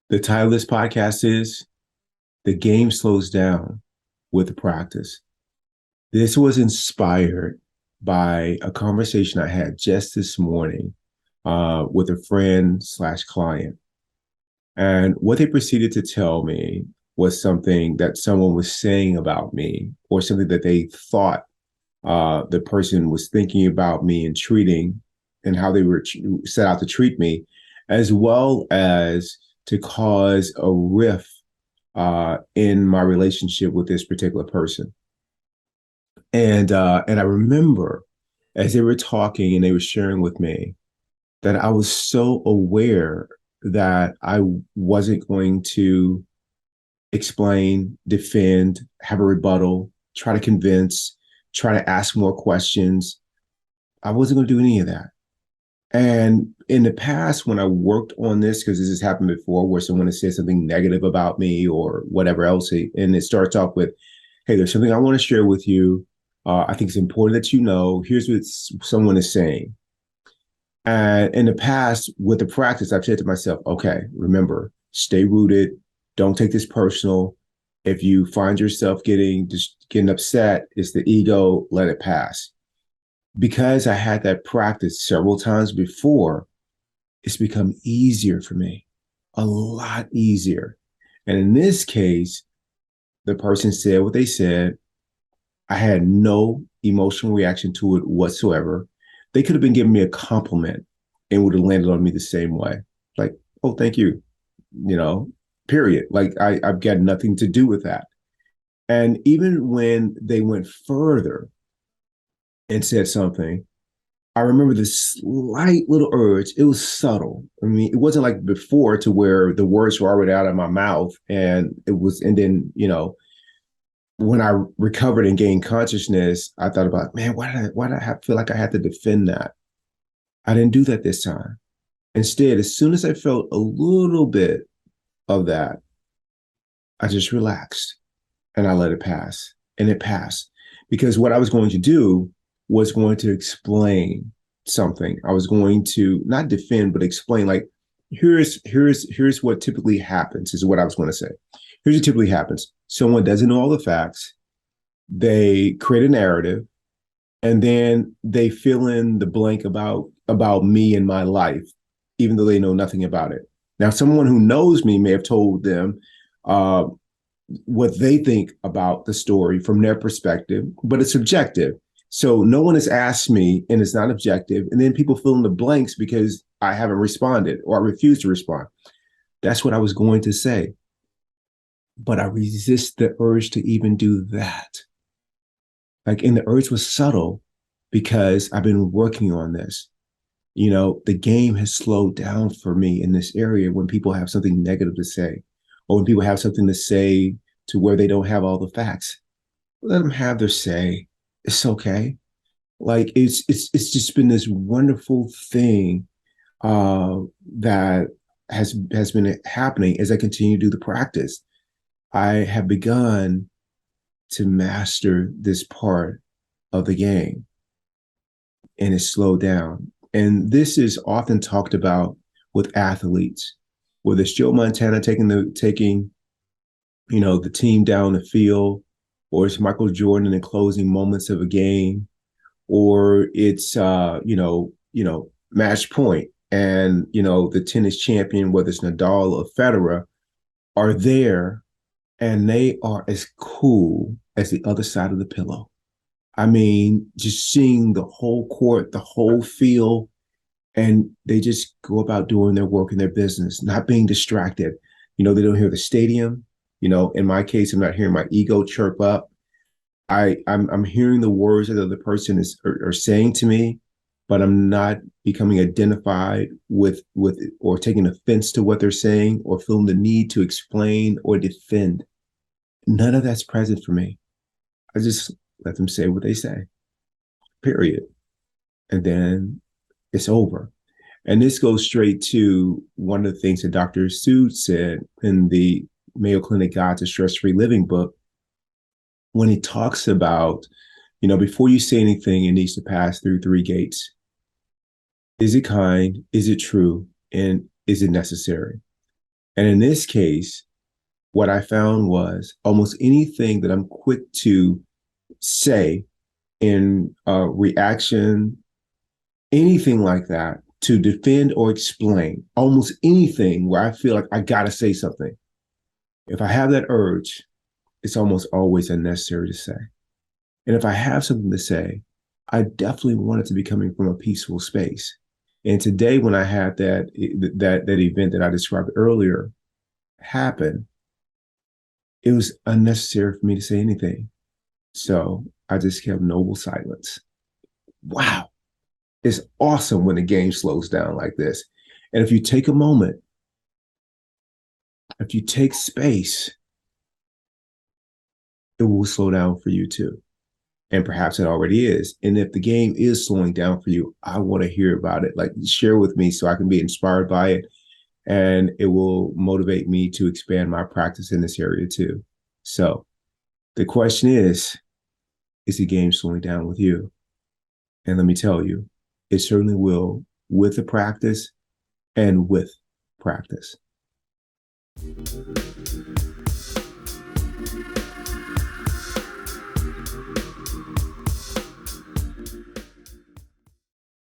The title of this podcast is The Game Slows Down with the Practice. This was inspired by a conversation I had just this morning with a friend slash client. And what they proceeded to tell me was something that someone was saying about me, or something that they thought the person was thinking about me and treating, and how they were set out to treat me, as well as to cause a rift in my relationship with this particular person. And I remember as they were talking and they were sharing with me that I was so aware that I wasn't going to explain, defend, have a rebuttal, try to convince, try to ask more questions. I wasn't going to do any of that. And in the past, when I worked on this, because this has happened before, where someone has said something negative about me or whatever else, and it starts off with, "Hey, there's something I want to share with you. I think it's important that you know. Here's what someone is saying." And in the past, with the practice, I've said to myself, "Okay, remember, stay rooted. Don't take this personal. If you find yourself getting upset, it's the ego. Let it pass." Because I had that practice several times before, it's become easier for me, a lot easier. And in this case, the person said what they said. I had no emotional reaction to it whatsoever. They could have been giving me a compliment and would have landed on me the same way. Like, "Oh, thank you, you know, period." Like, I've got nothing to do with that. And even when they went further and said something, I remember this slight little urge. It was subtle. I mean, it wasn't like before to where the words were already out of my mouth and then, when I recovered and gained consciousness, I thought about, man, why did I feel like I had to defend that? I didn't do that this time. Instead, as soon as I felt a little bit of that, I just relaxed and I let it pass. And it passed because what I was going to do was going to explain something. I was going to not defend, but explain, like, here's what typically happens, is what I was going to say. Here's what typically happens. Someone doesn't know all the facts. They create a narrative, and then they fill in the blank about me and my life, even though they know nothing about it. Now, someone who knows me may have told them uh, what they think about the story from their perspective, but it's subjective. So no one has asked me, and it's not objective. And then people fill in the blanks because I haven't responded or I refuse to respond. That's what I was going to say. But I resist the urge to even do that. Like, and the urge was subtle because I've been working on this. The game has slowed down for me in this area when people have something negative to say, or when people have something to say to where they don't have all the facts. Let them have their say. It's okay. Like, it's just been this wonderful thing uh, that has been happening as I continue to do the practice. I have begun to master this part of the game, and it's slowed down. And this is often talked about with athletes, whether it's Joe Montana taking the team down the field, or it's Michael Jordan in the closing moments of a game, or it's match point, and the tennis champion, whether it's Nadal or Federer, are there, and they are as cool as the other side of the pillow. I mean, just seeing the whole court, the whole field, and they just go about doing their work and their business, not being distracted. They don't hear the stadium. In my case, I'm not hearing my ego chirp up. I'm hearing the words that the other person are saying to me, but I'm not becoming identified with or taking offense to what they're saying, or feeling the need to explain or defend. None of that's present for me. I just let them say what they say, period. And then it's over. And this goes straight to one of the things that Dr. Sood said in the Mayo Clinic Guide to Stress-Free Living book, when he talks about, before you say anything, it needs to pass through three gates. Is it kind? Is it true? And is it necessary? And in this case, what I found was almost anything that I'm quick to say in reaction, anything like that, to defend or explain, almost anything where I feel like I got to say something. If I have that urge, it's almost always unnecessary to say. And if I have something to say, I definitely want it to be coming from a peaceful space. And today, when I had that event that I described earlier happen, it was unnecessary for me to say anything. So I just kept noble silence. Wow, it's awesome when the game slows down like this. And if you take a moment, if you take space, it will slow down for you too. And perhaps it already is. And if the game is slowing down for you, I want to hear about it. Like, share with me so I can be inspired by it. And it will motivate me to expand my practice in this area too. So the question is the game slowing down with you? And let me tell you, it certainly will with the practice and with practice.